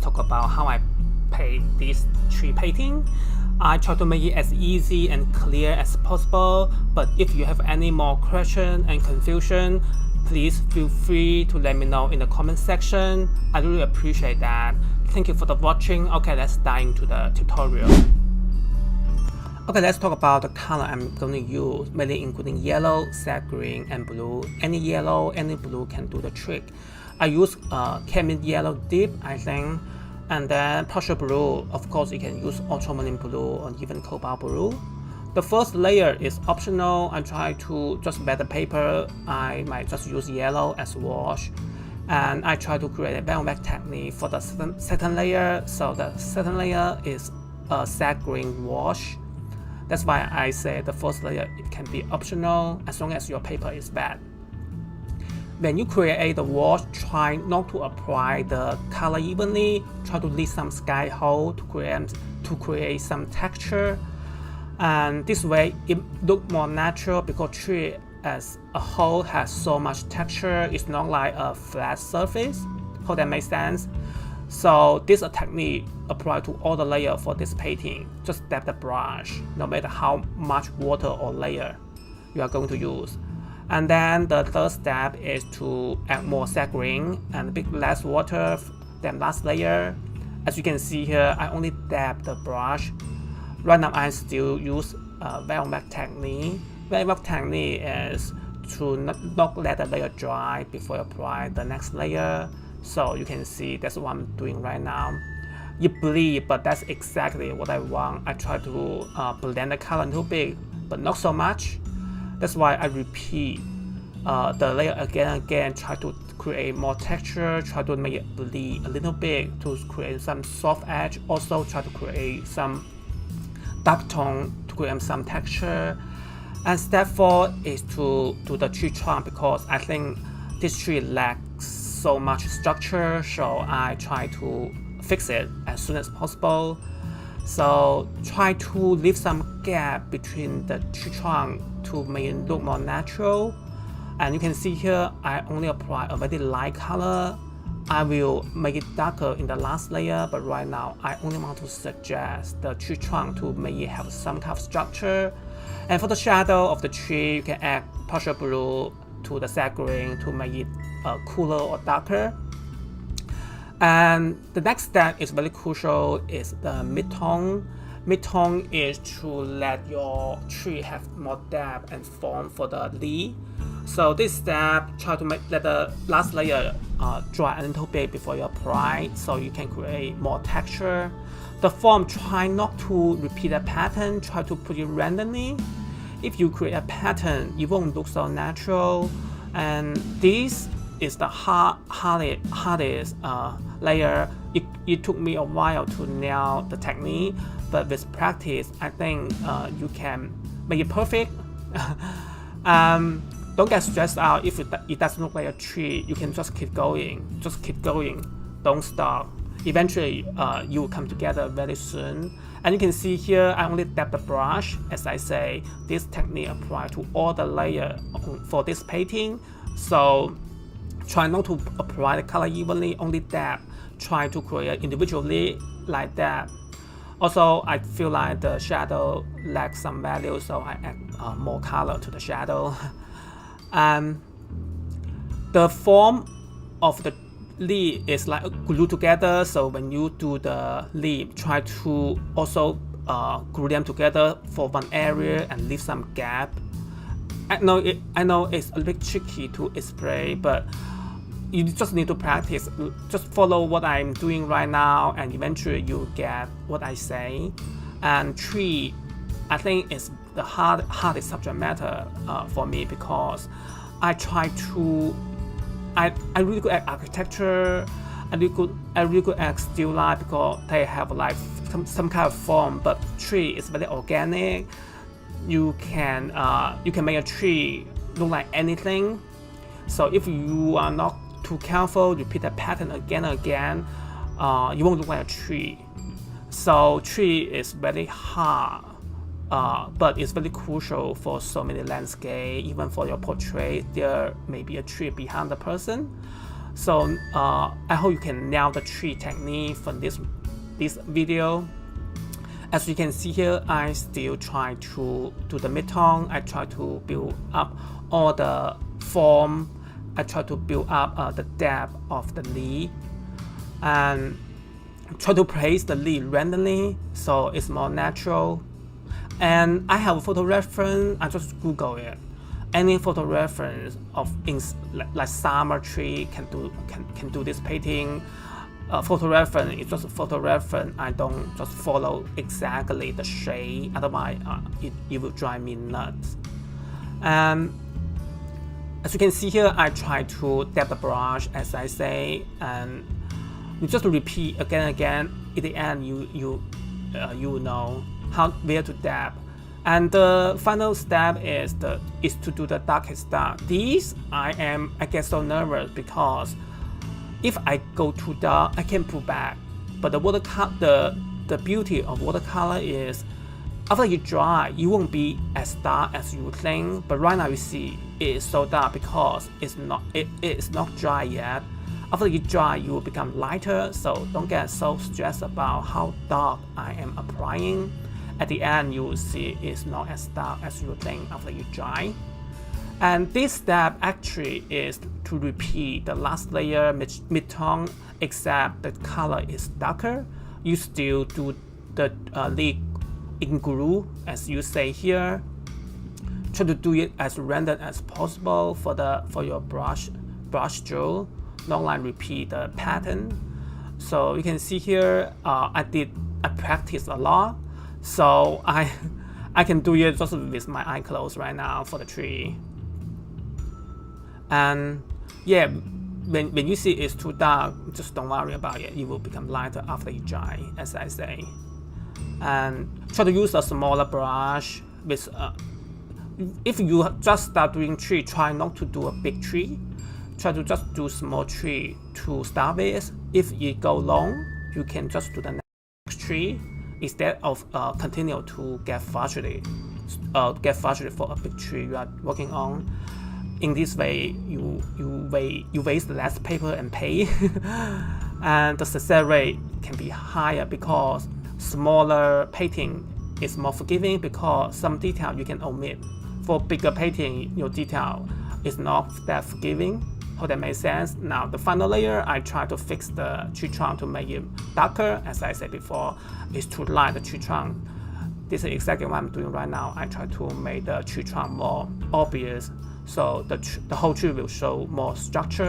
talk about how I paint this tree painting. I try to make it as easy and clear as possible, but if you have any more question and confusion, please feel free to let me know in the comment section. I really appreciate that. Thank you for the watching. Okay, let's dive into the tutorial. Okay, let's talk about the color I'm going to use, mainly including yellow, sage green, and blue. Any yellow, any blue can do the trick. I use cadmium yellow dip, I think, and then partial blue. Of course, you can use ultramarine blue or even cobalt blue. The first layer is optional. I try to just wet the paper. I might just use yellow as wash. And I try to create a bend technique for the second layer. So the second layer is a sage green wash. That's why I say the first layer it can be optional as long as your paper is wet. When you create the wash, try not to apply the color evenly. Try to leave some sky hole to create some texture. And this way it looks more natural because tree as a whole has so much texture. It's not like a flat surface. Hope that makes sense. So this is a technique applied to all the layers for this painting. Just dab the brush, no matter how much water or layer you are going to use. And then the third step is to add more sage green and a bit less water than last layer. As you can see here, I only dab the brush. Right now I still use velvet technique. Velvet technique is to not let the layer dry before you apply the next layer. So you can see that's what I'm doing right now. You bleed, but that's exactly what I want. I try to blend the color a little bit, but not so much. That's why I repeat the layer again and again, try to create more texture, try to make it bleed a little bit to create some soft edge. Also try to create some dark tone to create some texture. And step 4 is to do the tree trunk because I think this tree lacks so much structure, so I try to fix it as soon as possible. So try to leave some gap between the tree trunk to make it look more natural. And you can see here I only apply a very light color. I will make it darker in the last layer, but right now I only want to suggest the tree trunk to make it have some kind of structure. And for the shadow of the tree, you can add partial blue to the sage green to make it cooler or darker. And the next step is very crucial, is the mid-tone. Mid-tone is to let your tree have more depth and form for the leaf. So this step, try to let the last layer dry a little bit before you apply, so you can create more texture. The form, try not to repeat a pattern, try to put it randomly. If you create a pattern, it won't look so natural. And this is the hardest layer. It took me a while to nail the technique, but with practice, I think you can make it perfect. Don't get stressed out if it doesn't look like a tree. You can just keep going. Just keep going. Don't stop. Eventually, you will come together very soon. And you can see here, I only dab the brush. As I say, this technique applies to all the layers for this painting. So try not to apply the color evenly, only dab. Try to create individually like that. Also, I feel like the shadow lacks some value, so I add more color to the shadow. The form of the leaf is like glue together, so when you do the leaf, try to also glue them together for one area and leave some gap. I know it's a little bit tricky to explain, but you just need to practice. Just follow what I'm doing right now, and eventually you get what I say. And tree, I think is the hardest subject matter for me because I really good at architecture. I really good at still life because they have like some kind of form. But tree is very organic. You can make a tree look like anything. So if you are not too careful, repeat the pattern again and again, you won't look like a tree. So tree is very hard, but it's very crucial for so many landscape. Even for your portrait, there may be a tree behind the person. So I hope you can nail the tree technique from this video. As you can see here, I still try to do the mid-tone. I try to build up all the form. I try to build up the depth of the leaf and try to place the leaf randomly so it's more natural. And I have a photo reference. I just Google it. Any photo reference of like summer tree can do this painting. Photo reference is just a photo reference. I don't just follow exactly the shade, otherwise it will drive me nuts. And as you can see here, I try to dab the brush as I say, and you just repeat again and again. In the end, you will know where to dab. And the final step is to do the darkest dark. These I get so nervous because if I go too dark, I can pull back. But the beauty of watercolor is after you dry, you won't be as dark as you think. But right now you see it is so dark because it is not dry yet. After you dry, you will become lighter. So don't get so stressed about how dark I am applying. At the end, you will see it's not as dark as you think after you dry. And this step actually is to repeat the last layer mid-tone, except the color is darker. You still do the leaf in glue, as you say here. Try to do it as random as possible for your brush stroke. Not like repeat the pattern. So you can see here, I practice a lot. So I can do it just with my eye closed right now for the tree. And yeah, when you see it's too dark, just don't worry about it. It will become lighter after you dry, as I say. And try to use a smaller brush. With if you just start doing tree, try not to do a big tree. Try to just do small tree to start with. If it go long, you can just do the next tree instead of continue to get frustrated for a big tree you are working on. In this way, you waste less paper and pay, and the success rate can be higher because smaller painting is more forgiving because some detail you can omit. For bigger painting, your detail is not that forgiving. Hope that makes sense. Now the final layer, I try to fix the tree trunk to make it darker. As I said before, is to line the tree trunk. This is exactly what I'm doing right now. I try to make the tree trunk more obvious, so the whole tree will show more structure.